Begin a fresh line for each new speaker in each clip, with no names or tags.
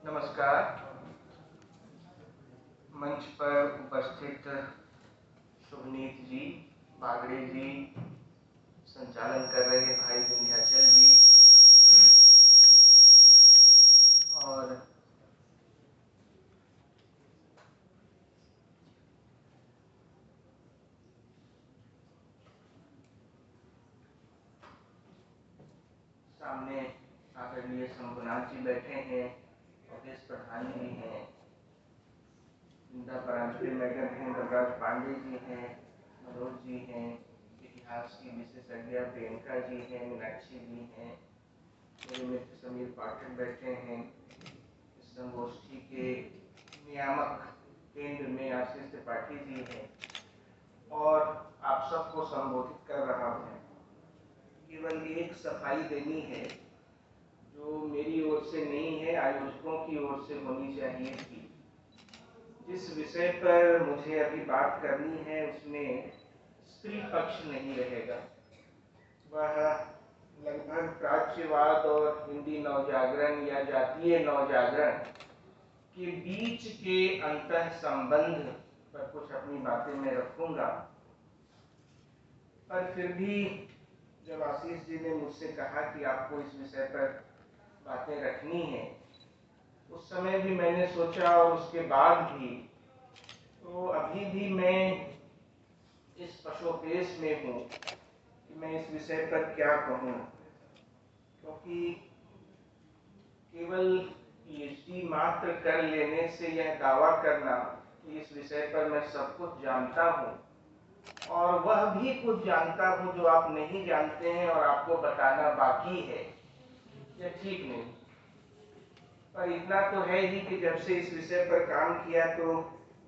नमस्कार। मंच पर उपस्थित शुभनीत जी, बागड़े जी, संचालन कर रहे भाई विंध्याचल जी और सामने आदरणीय शंभुनाथ जी बैठे हैं, अवधेश प्रधान जी हैं, परांजपे मैडम हैं, नवराज पांडे जी हैं, मनोज जी हैं, इतिहास की विशेषज्ञ प्रियंका जी हैं, मीनाक्षी जी हैं, मेरे मित्र समीर पाठक बैठे हैं। इस संगोष्ठी के नियामक केंद्र में आशीष त्रिपाठी जी हैं और आप सबको संबोधित कर रहा हूँ। केवल एक सफाई देनी है जो मेरी ओर से नहीं है, आयोजकों की ओर से होनी चाहिए थी। जिस विषय पर मुझे अभी बात करनी है उसमें स्त्री पक्ष नहीं रहेगा। वह लगभग प्राच्यवाद और हिंदी नवजागरण या जातीय नवजागरण के बीच के अंतः संबंध पर कुछ अपनी बातें मैं रखूंगा। पर फिर भी जब आशीष जी ने मुझसे कहा कि आपको इस विषय पर बातें रखनी है, उस समय भी मैंने सोचा और उसके बाद भी, तो अभी भी मैं इस पशोपेश में हूँ कि मैं इस विषय पर क्या कहूँ, क्योंकि केवल पीएचडी मात्र कर लेने से यह दावा करना कि इस विषय पर मैं सब कुछ जानता हूँ और वह भी कुछ जानता हूँ जो आप नहीं जानते हैं और आपको बताना बाकी है, यह ठीक नहीं। पर इतना तो है ही कि जब से इस विषय पर काम किया तो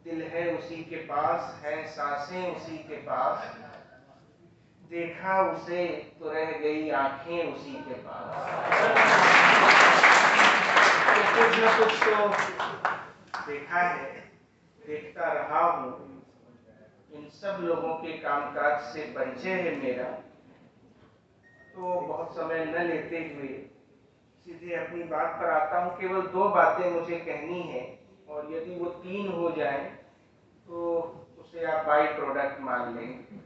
दिल है उसी के पास है, सांसें उसी के पास, देखा उसे तो रह गई आंखें उसी के पास। तो कुछ न कुछ तो देखा है, देखता रहा हूँ, इन सब लोगों के कामकाज से परिचय है मेरा। तो बहुत समय न लेते हुए सीधे अपनी बात पर आता हूँ। केवल दो बातें मुझे कहनी है और यदि वो तीन हो जाए तो उसे आप बाई प्रोडक्ट मान लेंगे।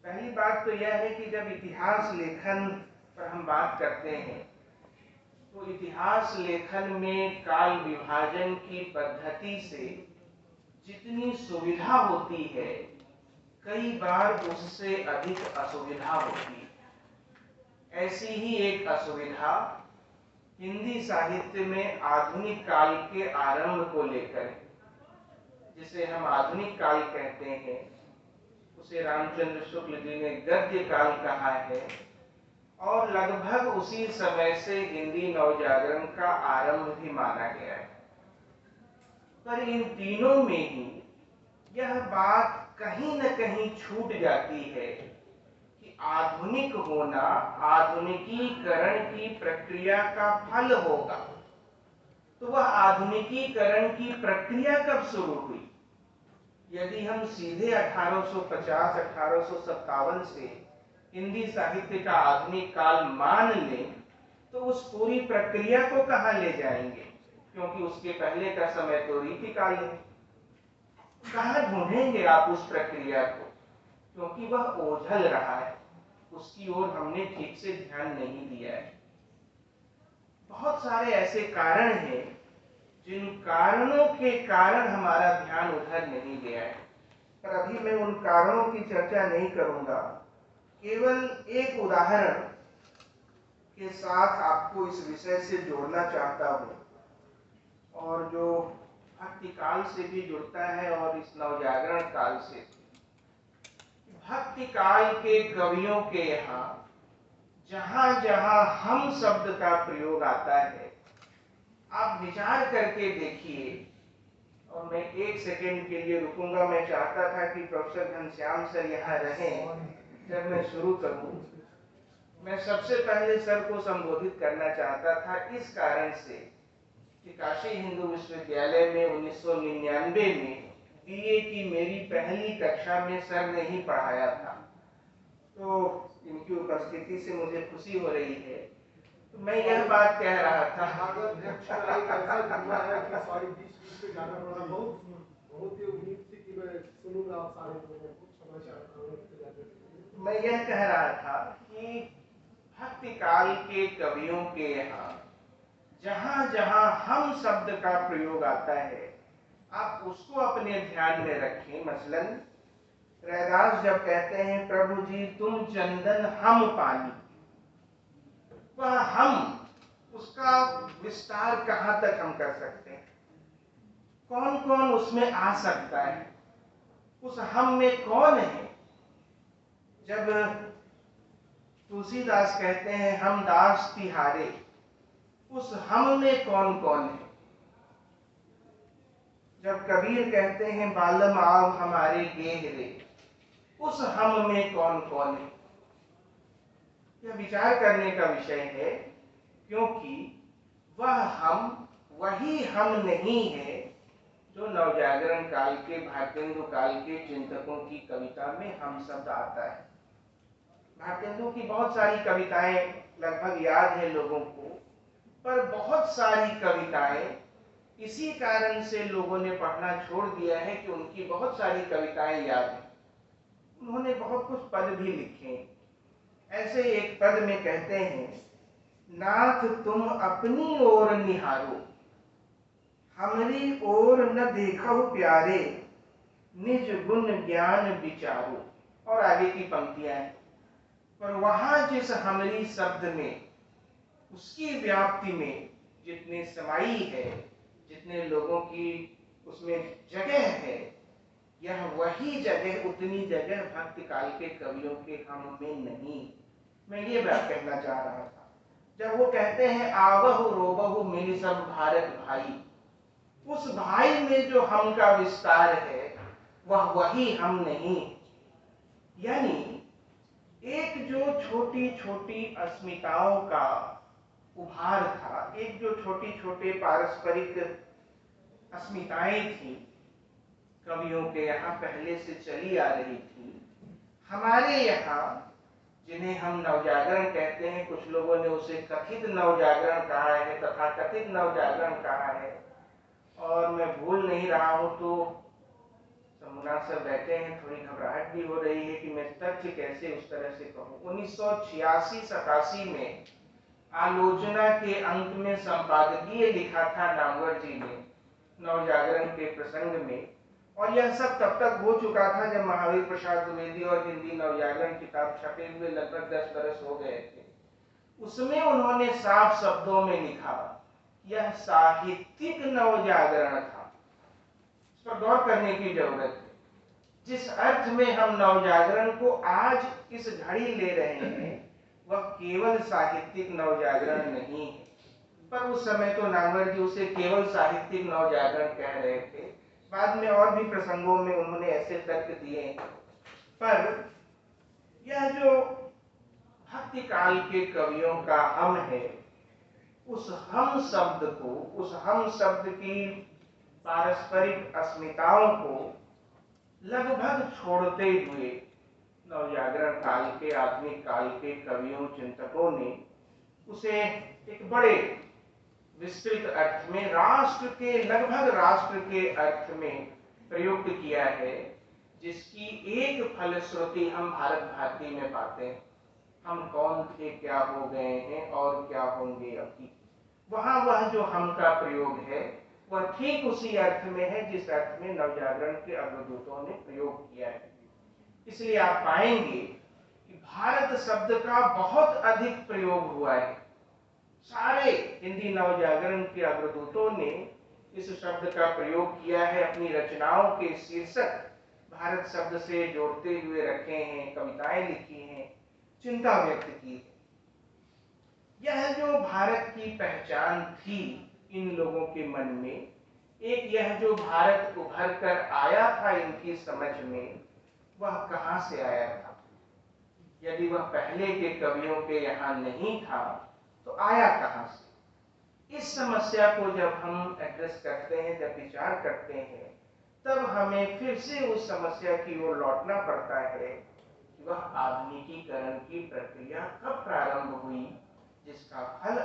पहली बात तो यह है कि जब इतिहास लेखन पर हम बात करते हैं तो इतिहास लेखन में काल विभाजन की पद्धति से जितनी सुविधा होती है, कई बार उससे अधिक असुविधा होती है। ऐसी ही एक असुविधा हिंदी साहित्य में आधुनिक काल के आरंभ को लेकर, जिसे हम आधुनिक काल कहते हैं, उसे रामचंद्र शुक्ल जी ने गद्य काल कहा है और लगभग उसी समय से हिंदी नवजागरण का आरंभ भी माना गया है। पर इन तीनों में ही यह बात कहीं न कहीं छूट जाती है कि आधुनिक होना आधुनिकीकरण की प्रक्रिया का फल होगा। तो वह आधुनिकीकरण की प्रक्रिया कब शुरू हुई? यदि हम सीधे 1850-1857 से हिंदी साहित्य का आधुनिक काल मान लें तो उस पूरी प्रक्रिया को कहाँ ले जाएंगे, क्योंकि उसके पहले का समय तो रीतिकाल है। कहाँ ढूंढेंगे आप उस प्रक्रिया को, क्योंकि वह ओझल रहा है, उसकी ओर हमने ठीक से ध्यान नहीं दिया है। बहुत सारे ऐसे कारण हैं जिन कारणों के कारण हमारा ध्यान उधर नहीं गया है, पर अभी मैं उन कारणों की चर्चा नहीं करूंगा। केवल एक उदाहरण के साथ आपको इस विषय से जोड़ना चाहता हूं और जो भक्ति काल से भी जुड़ता है और इस नवजागरण काल से। भक्ति काल के कवियों के यहाँ जहां जहां हम शब्द का प्रयोग आता है, आप विचार करके देखिए। और मैं एक सेकेंड के लिए रुकूंगा। मैं चाहता था कि प्रोफेसर घनश्याम सर यहाँ रहें जब मैं शुरू करूं। मैं सबसे पहले सर को संबोधित करना चाहता था इस कारण से कि काशी हिंदू विश्वविद्यालय में 1999 में बीए की मेरी पहली कक्षा में सर ने ही पढ़ाया था। तो इनकी उपस्थिति से मुझे खुशी हो रही है तो मैं यह बात कह रहा था।
एक ऐसा जुमला है कि सॉरी बीच में जाना पड़ा, बहुत ही उम्मीद थी कि मैं सुनूंगा सारे लोगों को, क्षमा चाहता हूँ।
मैं यह कह रहा था कि भक्ति काल के कवियों के यहाँ जहां जहां हम शब्द का प्रयोग आता है, आप उसको अपने ध्यान में रखें। मसलन रैदास जब कहते हैं प्रभु जी तुम चंदन हम पानी, वह हम, उसका विस्तार कहां तक हम कर सकते हैं? कौन कौन उसमें आ सकता है? उस हम में कौन है? जब तुलसीदास कहते हैं हम दास तिहारे, उस हम में कौन कौन है? जब कबीर कहते हैं बालम आव हमारे गेहरे, उस हम में कौन कौन है? यह विचार करने का विषय है, क्योंकि वह हम वही हम नहीं है जो नवजागरण काल के, भारतेंदु काल के चिंतकों की कविता में हम शब्द आता है। भारतेंदु की बहुत सारी कविताएं लगभग याद है लोगों को, पर बहुत सारी कविताएं इसी कारण से लोगों ने पढ़ना छोड़ दिया है कि उनकी बहुत सारी कविताएं याद हैं। उन्होंने बहुत कुछ पद भी लिखे। ऐसे एक पद में कहते हैं, नाथ तुम अपनी ओर निहारो, हमरी ओर न देखो प्यारे, निज गुण ज्ञान विचारो। और आगे की पंक्तियां हैं, पर वहां जिस हमरी शब्द में, उसकी व्याप्ति में जितने समाई है, जितने लोगों की उसमें जगह है, यह वही जगह, उतनी जगह भक्ति काल के कवियों के हम में नहीं। मैं ये बात कहना चाह रहा था। जब वो कहते हैं आवहु रोबहु मिल सब भारत भाई, उस भाई में जो हम का विस्तार है, वह वही हम नहीं। यानी एक जो छोटी छोटी अस्मिताओं का उभार था, एक जो छोटी छोटे पारस्परिक अस्मिताएं थी कवियों के यहाँ पहले से चली आ रही थी, हमारे यहाँ जिन्हें हम नवजागरण कहते हैं, कुछ लोगों ने उसे कथित नवजागरण कहा है, तथा कथित नवजागरण कहा है, और मैं भूल नहीं रहा हूं तो मुनासिब बैठे हैं, थोड़ी घबराहट भी हो रही है कि मैं तथ्य कैसे उस तरह से कहूं। 1986-87 में आलोचना के अंक में संपादकीय लिखा था नामवर जी ने नवजागरण के प्रसंग में, और यह सब तब तक हो चुका था जब महावीर प्रसाद द्विवेदी और हिंदी नवजागरण किताब छपे हुए लगभग 10 बरस हो गए थे। उसमें उन्होंने साफ शब्दों में लिखा, यह साहित्यिक नवजागरण था। इस पर गौर करने की जरूरत है। जिस अर्थ में हम नवजागरण को आज इस घड़ी ले रहे हैं, वह केवल साहित्यिक नवजागरण नहीं है। पर उस समय तो नामवर जी उसे केवल साहित्यिक नवजागरण कह रहे थे। बाद में और भी प्रसंगों में उन्होंने ऐसे तर्क दिए। पर यह जो भक्ति काल के कवियों का हम है, उस हम शब्द को, उस हम शब्द की पारस्परिक अस्मिताओं को लगभग छोड़ते हुए नवजागरण काल के, आधुनिक काल के कवियों, चिंतकों ने उसे एक बड़े विस्तृत अर्थ में, राष्ट्र के, लगभग राष्ट्र के अर्थ में प्रयुक्त किया है, जिसकी एक फलश्रुति हम भारत भारती में पाते हैं। हम कौन थे, क्या हो गए हैं और क्या होंगे अभी। वहां वह जो हम का प्रयोग है, वह ठीक उसी अर्थ में है जिस अर्थ में नवजागरण के अग्रदूतों ने प्रयोग किया है। इसलिए आप पाएंगे कि भारत शब्द का बहुत अधिक प्रयोग हुआ है। सारे हिंदी नवजागरण के अग्रदूतों ने इस शब्द का प्रयोग किया है, अपनी रचनाओं के शीर्षक भारत शब्द से जोड़ते हुए रखे हैं, कविताएं लिखी हैं, चिंता व्यक्त की है। यह जो भारत की पहचान थी इन लोगों के मन में, एक यह जो भारत उभर कर आया था इनकी समझ में, वह कहां से आया था? यदि वह पहले के कवियों के यहाँ नहीं था तो आया कहां से? इस समस्या को जब हम एड्रेस करते हैं, जब विचार करते हैं, तब हमें फिर से उस समस्या की ओर लौटना पड़ता है कि वह आधुनिकीकरण की प्रक्रिया कब प्रारंभ हुई, जिसका फल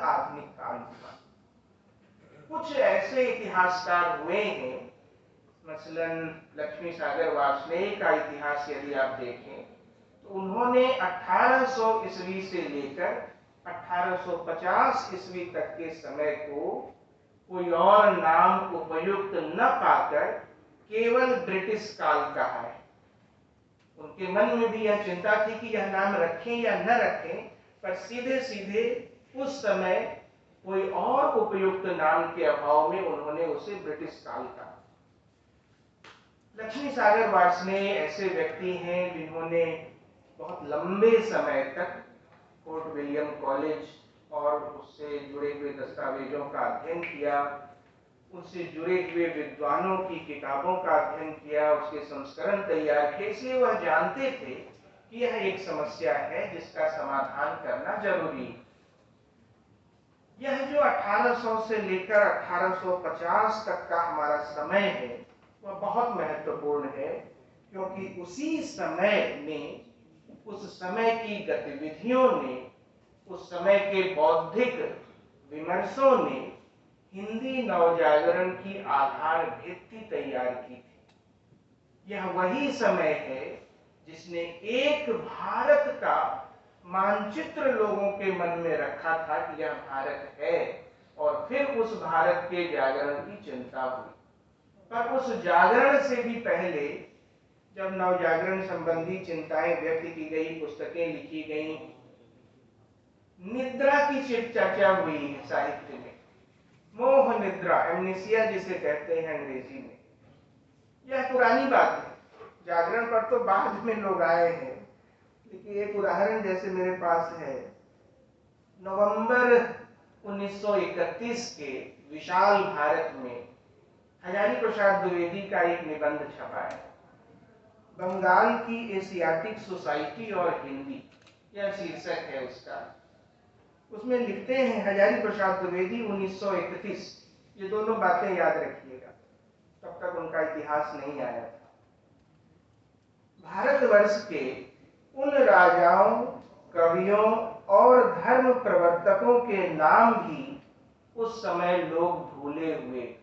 ऐसे इतिहासकार हुए हैं, मसलन लक्ष्मी सागर वार्ष्णेय का इतिहास यदि आप देखें तो उन्होंने 1800 ईस्वी से लेकर 1850 ईस्वी तक के समय को कोई और नाम उपयुक्त न पाकर केवल ब्रिटिश काल कहा है। उनके मन में भी यह चिंता थी कि यह नाम रखें या न रखें, पर सीधे सीधे उस समय कोई और उपयुक्त नाम के अभाव में उन्होंने उसे ब्रिटिश काल कहा। लक्ष्मी सागर वार्ष्णेय ऐसे व्यक्ति हैं जिन्होंने बहुत लंबे समय तक फोर्ट विलियम कॉलेज और उससे जुड़े हुए दस्तावेजों का अध्ययन किया, उससे जुड़े हुए विद्वानों की किताबों का अध्ययन किया, उसके संस्करण तैयार किए। इसलिए वह जानते थे कि यह एक समस्या है जिसका समाधान करना जरूरी है। यह जो 1800 से लेकर 1850 तक का हमारा समय है वह बहुत महत्वपूर्ण है, क्योंकि उसी समय ने, उस समय की गतिविधियों ने, उस समय के बौद्धिक विमर्शों ने हिंदी नवजागरण की आधार भित्ति तैयार की थी। यह वही समय है जिसने एक भारत का मानचित्र लोगों के मन में रखा था कि यह भारत है, और फिर उस भारत के जागरण की चिंता हुई। पर उस जागरण से भी पहले जब नवजागरण संबंधी चिंताएं व्यक्त की गई, पुस्तकें लिखी गई, निद्रा की चर्चा हुई है साहित्य में, मोह निद्रा, एमनेसिया जिसे कहते हैं अंग्रेजी में। यह पुरानी बात है, जागरण पर तो बाद में लोग आए हैं, लेकिन एक उदाहरण जैसे मेरे पास है, नवंबर 1931 के विशाल भारत में हजारी प्रसाद द्विवेदी का एक निबंध छपा है, बंगाल की एशियाटिक सोसाइटी और हिंदी, यह शीर्षक है उसका। उसमें लिखते हैं हजारी प्रसाद द्विवेदी 1931, ये दोनों बातें याद रखिएगा, तब तक उनका इतिहास नहीं आया था। भारतवर्ष के उन राजाओं, कवियों और धर्म प्रवर्तकों के नाम भी उस समय लोग भूले हुए थे,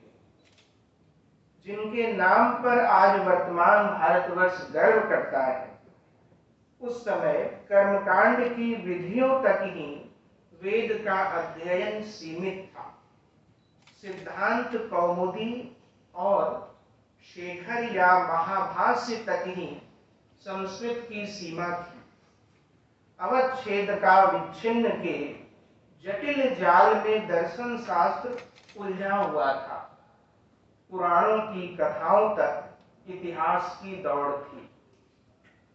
जिनके नाम पर आज वर्तमान भारतवर्ष गर्व करता है। उस समय कर्मकांड की विधियों तक ही वेद का अध्ययन सीमित था। सिद्धांत कौमुदी और शेखर या महाभाष्य तक ही संस्कृत की सीमा थी। अवच्छेद का विच्छिन्न के जटिल जाल में दर्शन शास्त्र उलझा हुआ था। पुराणों की कथाओं तक इतिहास की दौड़ थी।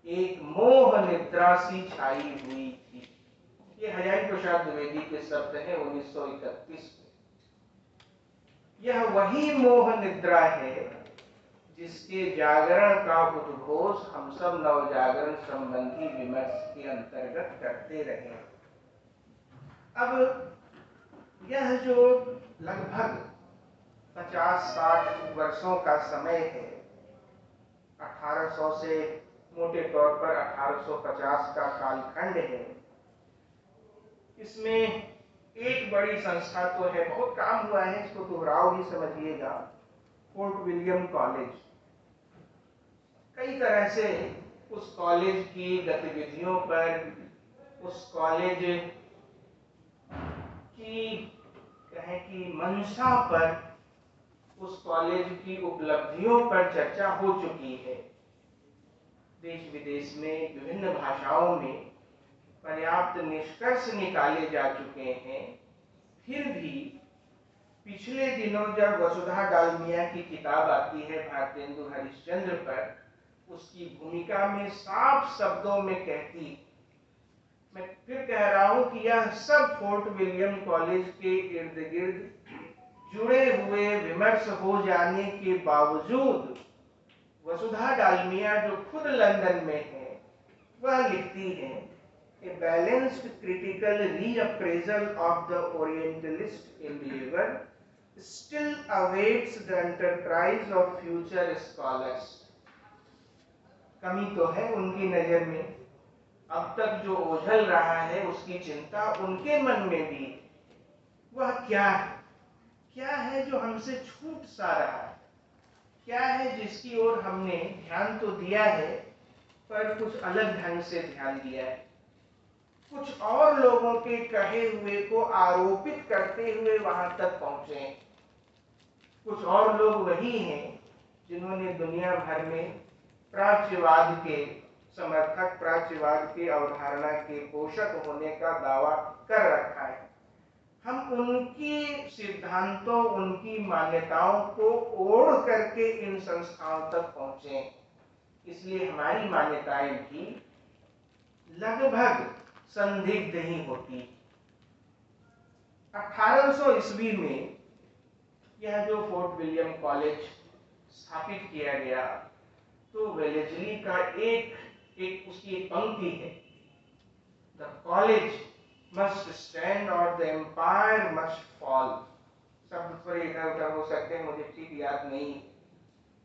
एक मोह निद्रा सी छाई हुई थी। ये हजारी प्रसाद द्विवेदी के शब्द हैं 1931 में। यह वही मोह निद्रा है जिसके जागरण का उद्घोष हम सब नवजागरण संबंधी विमर्श के अंतर्गत करते रहे। अब यह जो लगभग 50-60 वर्षों का समय है, 1800 से मोटे तौर पर 1850 का कालखंड है, इसमें एक बड़ी संस्था तो है, बहुत काम हुआ है, इसको दोहराव ही समझिएगा, फोर्ट विलियम कॉलेज। कई तरह से उस कॉलेज की गतिविधियों पर, उस कॉलेज की कहें कि मंशा पर, उस कॉलेज की उपलब्धियों पर चर्चा हो चुकी है। देश विदेश में विभिन्न भाषाओं में पर्याप्त निष्कर्ष निकाले जा चुके हैं। फिर भी पिछले दिनों जब वसुधा डालमिया की किताब आती है भारतेंदु हरिश्चंद्र पर, उसकी भूमिका में साफ शब्दों में कहती, मैं फिर कह रहा हूं कि यह सब फोर्ट विलियम कॉलेज के इर्द गिर्द जुड़े हुए विमर्श हो जाने के बावजूद वसुधा डालमिया जो खुद लंदन में है, वह लिखती है, a balanced critical reappraisal of the orientalist endeavor still awaits the enterprise of future scholars। कमी तो है उनकी नजर में, अब तक जो ओझल रहा है उसकी चिंता उनके मन में भी। वह क्या है? क्या है जो हमसे छूट सा रहा है, क्या है जिसकी ओर हमने ध्यान तो दिया है पर कुछ अलग ढंग से ध्यान दिया है, कुछ और लोगों के कहे हुए को आरोपित करते हुए वहां तक पहुंचे। कुछ और लोग वही हैं जिन्होंने दुनिया भर में प्राच्यवाद के समर्थक, प्राच्यवाद की अवधारणा के पोषक होने का दावा कर रखा है। हम उनकी सिद्धांतों, उनकी मान्यताओं को ओढ़ करके इन संस्थाओं तक पहुंचे, इसलिए हमारी मान्यताएं भी लगभग संदिग्ध ही होती। 1800 ईस्वी में यह जो फोर्ट विलियम कॉलेज स्थापित किया गया, तो वेलेस्ली का उसकी एक पंक्ति है, द कॉलेज मस्ट स्टैंड और द एम्पायर मस्ट फॉल। शब्द थोड़े इधर उधर हो सकते हैं, मुझे ठीक याद नहीं।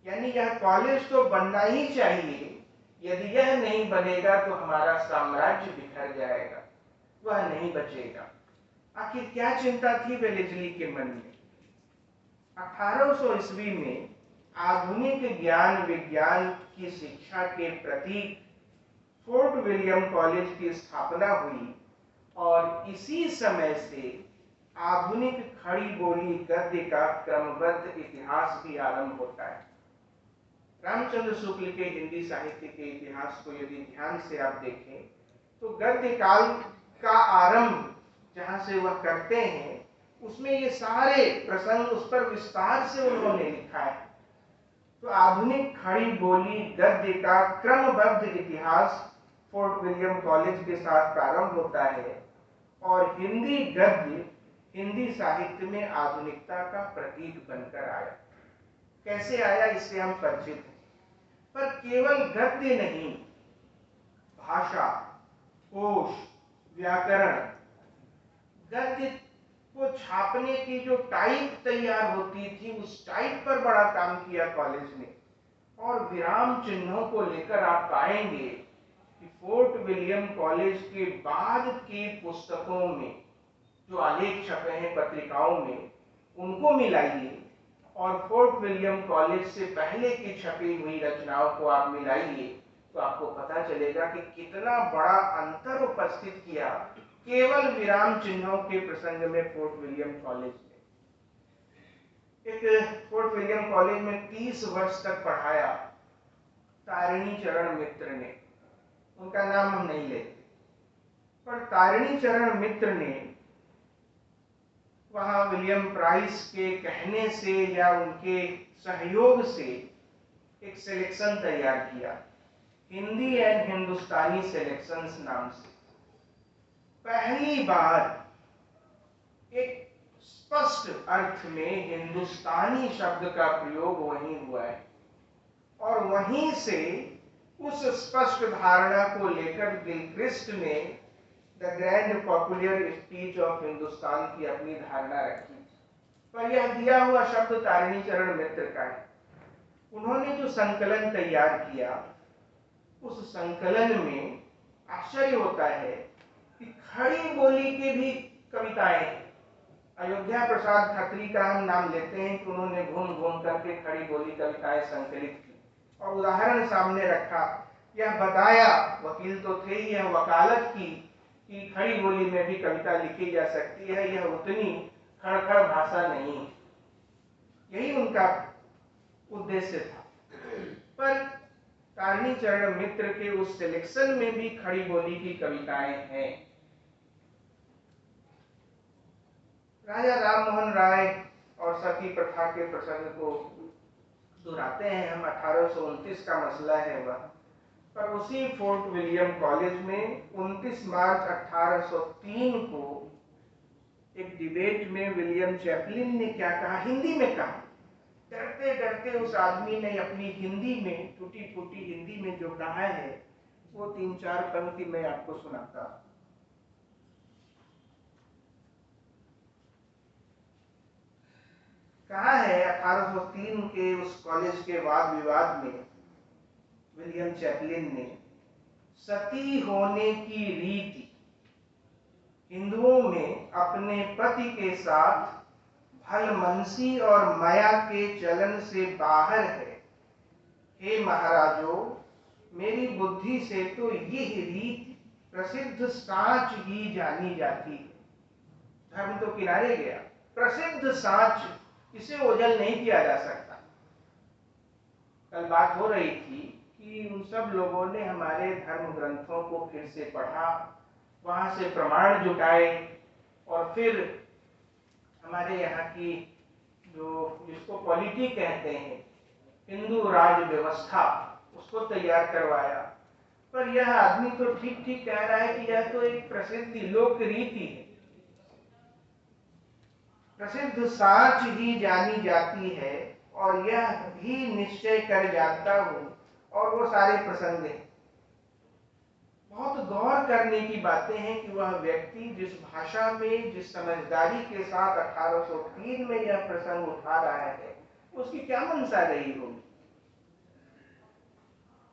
यानी यह कॉलेज तो बनना ही चाहिए, यदि यह नहीं बनेगा तो हमारा साम्राज्य बिखर जाएगा, वह नहीं बचेगा। आखिर क्या चिंता थी वेलेस्ली के मन में? 1800 ईस्वी में आधुनिक ज्ञान विज्ञान की शिक्षा के प्रतीक फोर्ट विलियम कॉलेज की स्थापना हुई और इसी समय से आधुनिक खड़ी बोली गद्य का क्रमबद्ध इतिहास भी आरंभ होता है। रामचंद्र शुक्ल के हिंदी साहित्य के इतिहास को यदि ध्यान से आप देखें तो गद्य काल का आरंभ जहां से वह करते हैं, उसमें ये सारे प्रसंग उस पर विस्तार से उन्होंने लिखा है। तो आधुनिक खड़ी बोली गद्य का क्रमबद्ध इतिहास फोर्ट विलियम कॉलेज के साथ प्रारंभ होता है और हिंदी गद्य हिंदी साहित्य में आधुनिकता का प्रतीक बनकर आया। कैसे आया इससे हम परिचित हैं, पर केवल गद्य नहीं, भाषा, कोश, व्याकरण, गद्य को छापने की जो टाइप तैयार होती थी, उस टाइप पर बड़ा काम किया कॉलेज ने। और विराम चिन्हों को लेकर आप पाएंगे कि फोर्ट विलियम कॉलेज के बाद की पुस्तकों में जो आलेख छपे हैं पत्रिकाओं में, उनको मिलाइए और फोर्ट विलियम कॉलेज से पहले की छपी हुई रचनाओं को आप मिलाइए, तो आपको पता चलेगा कि कितना बड़ा अंतर उपस्थित किया केवल विराम चिन्हों के प्रसंग में फोर्ट विलियम कॉलेज ने। एक फोर्ट विलियम कॉलेज में 30 वर्ष तक पढ़ाया तारिणी चरण मित्र ने। उनका नाम हम नहीं लेते, पर तारिणी चरण मित्र ने वहां विलियम प्राइस के कहने से या उनके सहयोग से एक सिलेक्शन तैयार किया, हिंदी एंड हिंदुस्तानी सिलेक्शंस नाम से। पहली बार एक स्पष्ट अर्थ में हिंदुस्तानी शब्द का प्रयोग वहीं हुआ है और वहीं से उस स्पष्ट धारणा को लेकर गिलक्रिस्ट ने the grand popular speech of Hindustan की अपनी धारणा रखी। पर यह दिया हुआ शब्द तारिणी चरण मित्र का है। उन्होंने जो संकलन तैयार किया, उस संकलन में आश्चर्य होता है कि खड़ी बोली के भी कविताएं। अयोध्या प्रसाद खत्री का हम नाम लेते हैं कि उन्होंने घूम घूम करके खड़ी बोली कविताएं संकलित की और उदाहरण सामने रखा। यह बताया, वकील तो थे ही, यह वकालत की कि खड़ी बोली में भी कविता लिखी जा सकती है, यह उतनी खड़खड़ भाषा नहीं। यही उनका उद्देश्य था। पर तारिणी चरण मित्र के उस सिलेक्शन में भी खड़ी बोली की कविताएं हैं। राजा राममोहन राय और सती प्रथा के प्रसंग को दोहराते हैं हम। 1829 का मसला है वह, पर उसी फोर्ट विलियम कॉलेज में 29 मार्च 1803 को एक डिबेट में विलियम चैपलिन ने क्या कहा, हिंदी में कहा। डरते डरते उस आदमी ने अपनी हिंदी में, टूटी फूटी हिंदी में जो कहा है, वो 3-4 पंक्ति मैं आपको सुनाता हूं। कहा है 1803 के उस कॉलेज के वाद विवाद में विलियम चैपलिन ने, सती होने की रीति हिंदुओं में अपने पति के साथ फलमनसी और माया के चलन से बाहर है। हे महाराजों, मेरी बुद्धि से तो यह रीत प्रसिद्ध साच ही जानी जाती है। धर्म तो किनारे गया, प्रसिद्ध साच, इसे ओझल नहीं किया जा सकता। कल बात हो रही थी कि उन सब लोगों ने हमारे धर्म ग्रंथों को फिर से पढ़ा, वहां से प्रमाण जुटाए और फिर हमारे यहाँ की जिसको पॉलिटी कहते हैं, हिंदू राज व्यवस्था, उसको तैयार करवाया। पर यह आदमी तो ठीक ठीक कह रहा है कि यह तो एक प्रसिद्ध लोक रीति है, प्रसिद्ध साच ही जानी जाती है, और यह भी निश्चय कर जाता हूं। और वो सारे प्रसंग हैं, बहुत गौर करने की बातें हैं कि वह व्यक्ति जिस भाषा में, जिस समझदारी के साथ 1803 में यह प्रसंग उठा रहा है, उसकी क्या मंशा रही होगी।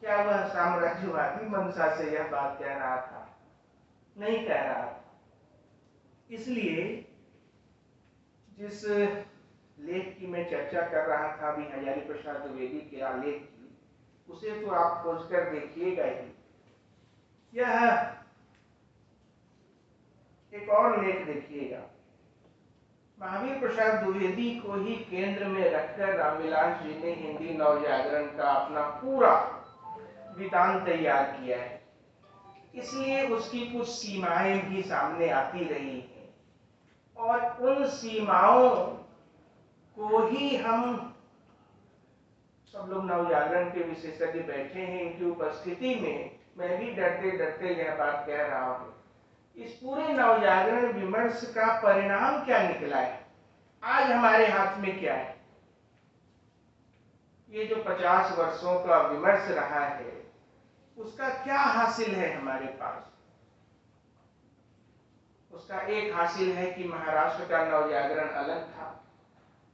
क्या वह साम्राज्यवादी मंशा से यह बात कह रहा था? नहीं कह रहा था। इसलिए जिस लेख की मैं चर्चा कर रहा था अभी, हजारी प्रसाद द्विवेदी के आलेख की, उसे तो आप खोज कर देखिएगा ही। यह एक और लेख देखिएगा, महावीर प्रसाद द्विवेदी को ही केंद्र में रखकर रामविलास जी ने हिंदी नवजागरण का अपना पूरा विधान तैयार किया है। इसलिए उसकी कुछ सीमाएं भी सामने आती रही हैं, और उन सीमाओं को ही हम सब लोग नवजागरण के विशेषज्ञ बैठे हैं, इनकी उपस्थिति में मैं भी डरते डरते यह बात कह रहा हूं। इस पूरे नवजागरण विमर्श का परिणाम क्या निकला है, आज हमारे हाथ में क्या है? ये जो 50 वर्षों का विमर्श रहा है, उसका क्या हासिल है हमारे पास? उसका एक हासिल है कि महाराष्ट्र का नवजागरण अलग था,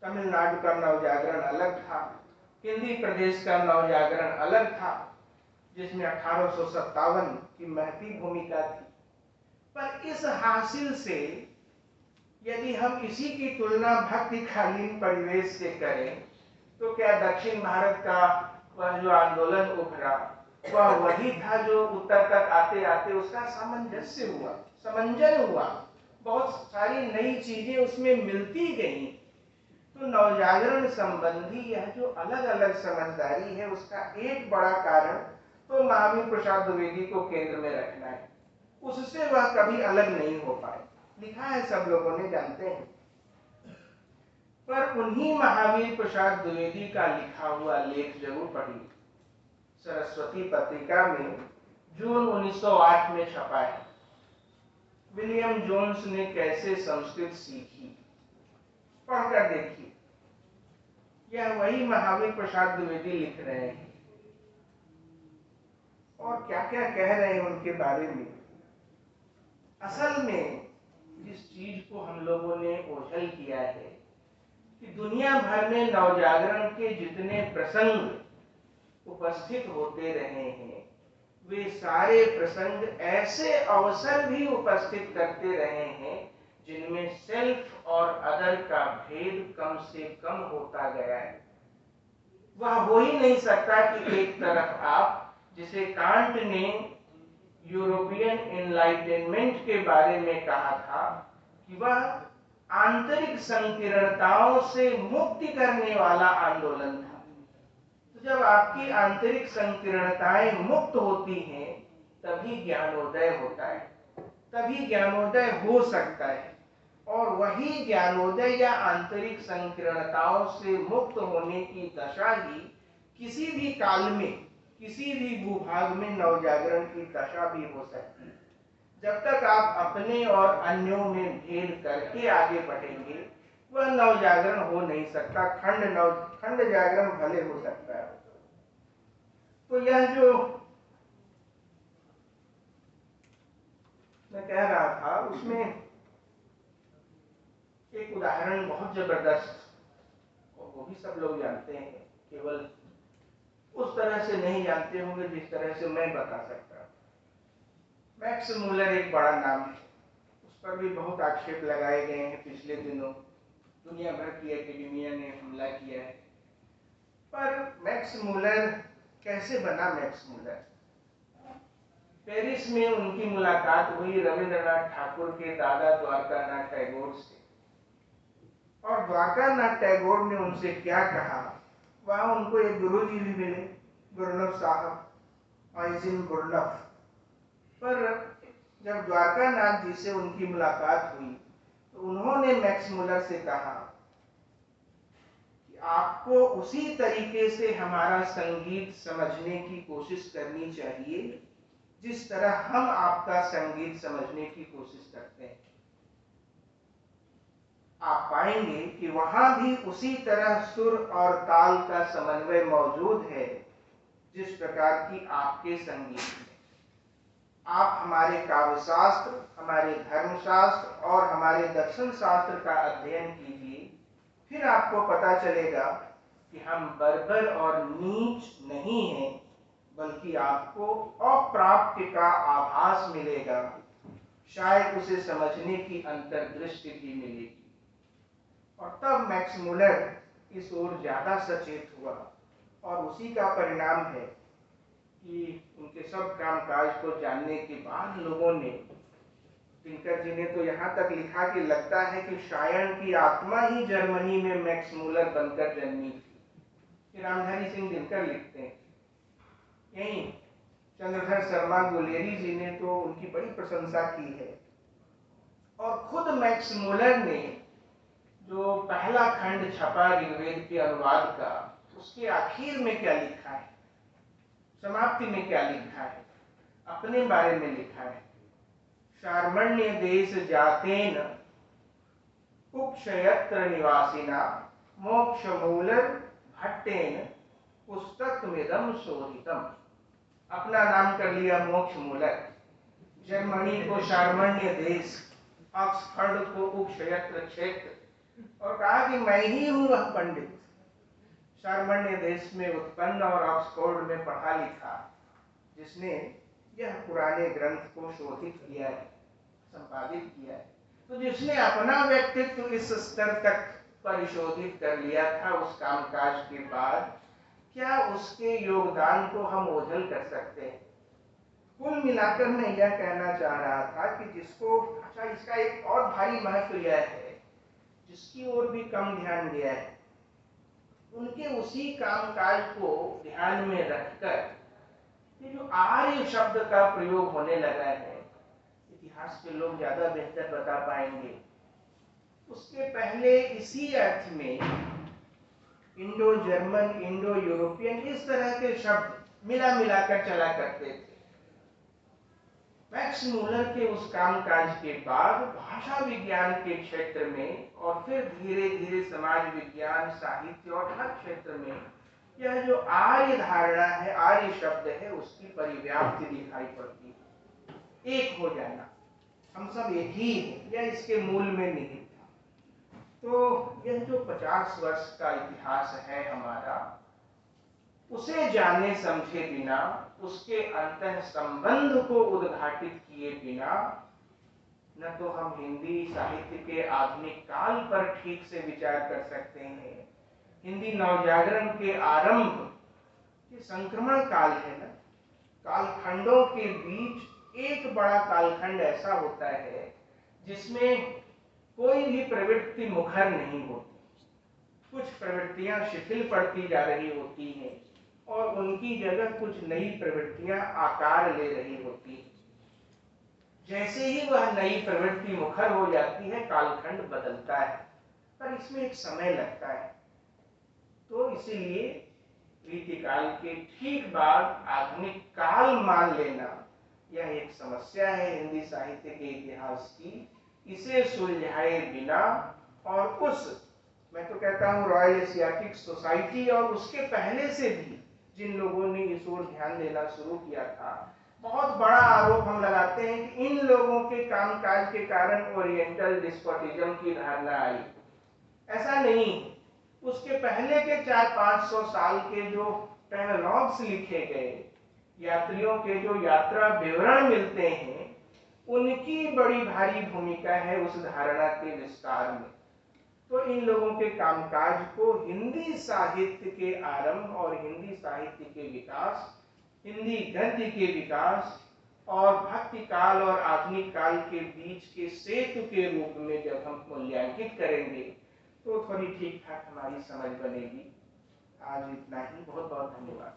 तमिलनाडु का नवजागरण अलग था, हिंदी प्रदेश का नवजागरण अलग था, जिसमें 1857 की महती भूमिका थी। पर इस हासिल से यदि हम इसी की तुलना भक्तिकालीन परिवेश से करें, तो क्या दक्षिण भारत का वह जो आंदोलन उभरा, वह वही था जो उत्तर तक आते आते उसका सामंजस्य हुआ, समंजन हुआ, बहुत सारी नई चीजें उसमें मिलती गई। तो नवजागरण संबंधी यह जो अलग अलग समझदारी है, उसका एक बड़ा कारण तो महावीर प्रसाद द्विवेदी को केंद्र में रखना है। उससे वह कभी अलग नहीं हो पाए, लिखा है, सब लोगों ने जानते हैं। पर उन्हीं महावीर प्रसाद द्विवेदी का लिखा हुआ लेख जरूर पढ़िए, सरस्वती पत्रिका में जून 1908 में छपा है, विलियम जोन्स ने कैसे संस्कृत सीखी, पढ़कर देखिए। यह वही महावीर प्रसाद द्विवेदी लिख रहे हैं, और क्या क्या कह रहे हैं उनके बारे में। असल में जिस चीज को हम लोगों ने ओझल किया है कि दुनिया भर में नवजागरण के जितने प्रसंग उपस्थित होते रहे हैं, वे सारे प्रसंग ऐसे अवसर भी उपस्थित करते रहे हैं जिनमें सेल्फ और अदर का भेद कम से कम होता गया है। वह हो ही नहीं सकता कि एक तरफ आप, जिसे कांट ने यूरोपियन एनलाइटनमेंट के बारे में कहा था कि वह आंतरिक संकीर्णताओं से मुक्ति करने वाला आंदोलन था, तो जब आपकी आंतरिक संकीर्णताएं मुक्त होती हैं, तभी ज्ञानोदय होता है, तभी ज्ञानोदय हो सकता है। और वही ज्ञानोदय या आंतरिक संकीर्णताओं से मुक्त होने की दशा ही किसी भी काल में, किसी भी भूभाग में नवजागरण की दशा भी हो सकती है। जब तक आप अपने और अन्यों में भेद करके आगे बढ़ेंगे, वह नवजागरण हो नहीं सकता, खंड जागरण भले हो सकता है। तो यह जो मैं कह रहा था, उसमें एक उदाहरण बहुत जबरदस्त, और वो भी सब लोग जानते हैं, केवल उस तरह से नहीं जानते होंगे जिस तरह से मैं बता सकता हूं। मैक्स मूलर एक बड़ा नाम है, उस पर भी बहुत आक्षेप लगाए गए हैं पिछले दिनों। दुनिया भर की एकेडमिया ने हमला किया है। पर मैक्स मुलर कैसे बना मैक्स मुलर? पेरिस में उनकी मुलाकात हुई रविंद्रनाथ ठाकुर के दादा द्वारकानाथ टैगोर से, और द्वारकानाथ टैगोर ने उनसे क्या कहा, वहां उनको एक गुरुजी भी मिले, गुरनफ साहब, आइजिन गुरनफ। पर जब द्वारकानाथ जी से उनकी मुलाकात हुई तो उन्होंने मैक्स मुलर से कहा कि आपको उसी तरीके से हमारा संगीत समझने की कोशिश करनी चाहिए जिस तरह हम आपका संगीत समझने की कोशिश करते हैं। आप पाएंगे कि वहां भी उसी तरह सुर और ताल का समन्वय मौजूद है जिस प्रकार की आपके संगीत में। आप हमारे काव्यशास्त्र, हमारे धर्मशास्त्र और हमारे दर्शन शास्त्र का अध्ययन कीजिए, फिर आपको पता चलेगा कि हम बर्बर और नीच नहीं हैं, बल्कि आपको अप्राप्य का आभास मिलेगा, शायद उसे समझने की अंतर्दृष्टि भी मिलेगी। और तब मैक्स मुलर इस ओर ज्यादा सचेत हुआ, और उसी का परिणाम है कि उनके सब कामकाज को जानने के बाद लोगों ने, दिनकर जी ने तो यहाँ तक लिखा कि लगता है कि शायन की आत्मा ही जर्मनी में मैक्स मुलर बनकर जन्मी थी। रामधारी सिंह दिनकर लिखते हैं। यहीं चंद्रधर शर्मा गुलेरी जी ने तो उनकी बड़ी प्रशंसा की है। और खुद मैक्स मुलर ने जो पहला खंड छपा ऋग्वेद के अनुवाद का, उसके आखिर में क्या लिखा है, समाप्ति में क्या लिखा है, अपने बारे में लिखा है, शार्मण्य देश जातेन उपशयत्र निवासिना मोक्ष मूलर भट्टेन पुस्तक मिदम शोधितम। अपना नाम कर लिया मोक्ष मूलर, जर्मनी को शार्मण्य देश, ऑक्सफोर्ड को उपशयत्र क्षेत्र, और कहा कि मैं ही हूं वह पंडित, शार्मण्य देश में उत्पन्न और ऑक्सफोर्ड में पढ़ा लिखा, जिसने यह पुराने ग्रंथ को शोधित किया है, संपादित किया है। तो जिसने अपना व्यक्तित्व इस स्तर तक परिशोधित कर लिया था उस कामकाज के बाद, क्या उसके योगदान को हम ओझल कर सकते हैं? कुल मिलाकर मैं यह कहना चाह रहा था कि जिसको, अच्छा इसका एक और भारी महत्व यह है, जिसकी ओर भी कम ध्यान दिया है, उनके उसी कामकाज को ध्यान में रखकर ये जो आर्य शब्द का प्रयोग होने लगा है, इतिहास के लोग ज्यादा बेहतर बता पाएंगे। उसके पहले इसी अर्थ में इंडो जर्मन, इंडो यूरोपियन, इस तरह के शब्द मिला मिलाकर चला करते थे। मैक्स मुलर के उस कामकाज के बाद भाषा विज्ञान के क्षेत्र में और फिर धीरे धीरे समाज विज्ञान, साहित्य और हर क्षेत्र में यह जो आर्य धारणा है, आर्य शब्द है, उसकी परिव्याप्ति दिखाई पड़ती है। एक हो जाना, हम सब एक ही हैं, यह इसके मूल में निहित था। तो यह जो 50 वर्ष का इतिहास है हमारा, उसे जाने समझे बिना, उसके अंतः संबंध को उद्घाटित किए बिना, न तो हम हिंदी साहित्य के आधुनिक काल पर ठीक से विचार कर सकते हैं। हिंदी नवजागरण के आरंभ के संक्रमण काल है ना, कालखंडों के बीच एक बड़ा कालखंड ऐसा होता है जिसमें कोई भी प्रवृत्ति मुखर नहीं होती, कुछ प्रवृत्तियां शिथिल पड़ती जा रही होती हैं और उनकी जगह कुछ नई प्रवृत्तियां आकार ले रही होती हैं। जैसे ही वह नई प्रवृत्ति मुखर हो जाती है, कालखंड बदलता है, पर इसमें एक समय लगता है। तो इसीलिए रीतिकाल के ठीक बाद आधुनिक काल मान लेना, यह एक समस्या है हिंदी साहित्य के इतिहास की। इसे सुलझाए बिना और उस, मैं तो कहता हूँ रॉयल एशियाटिक सोसाइटी और उसके पहले से भी जिन लोगों ने इस ओर ध्यान देना शुरू किया था, बहुत बड़ा आरोप हम लगाते हैं कि इन लोगों के कामकाज के कारण ओरिएंटल डिस्पोटिज्म की धारणा आई। ऐसा नहीं, उसके पहले के 400-500 साल के जो ट्रैवलॉग्स लिखे गए, यात्रियों के जो यात्रा विवरण मिलते हैं, उनकी बड़ी भारी भूमिका है उस धारणा के विस्तार में। तो इन लोगों के कामकाज को हिंदी साहित्य के आरंभ और हिंदी साहित्य के विकास, हिंदी गद्य के विकास और भक्ति काल और आधुनिक काल के बीच के सेतु के रूप में जब हम मूल्यांकित करेंगे तो थोड़ी ठीक ठाक हमारी समझ बनेगी। आज इतना ही, बहुत बहुत धन्यवाद।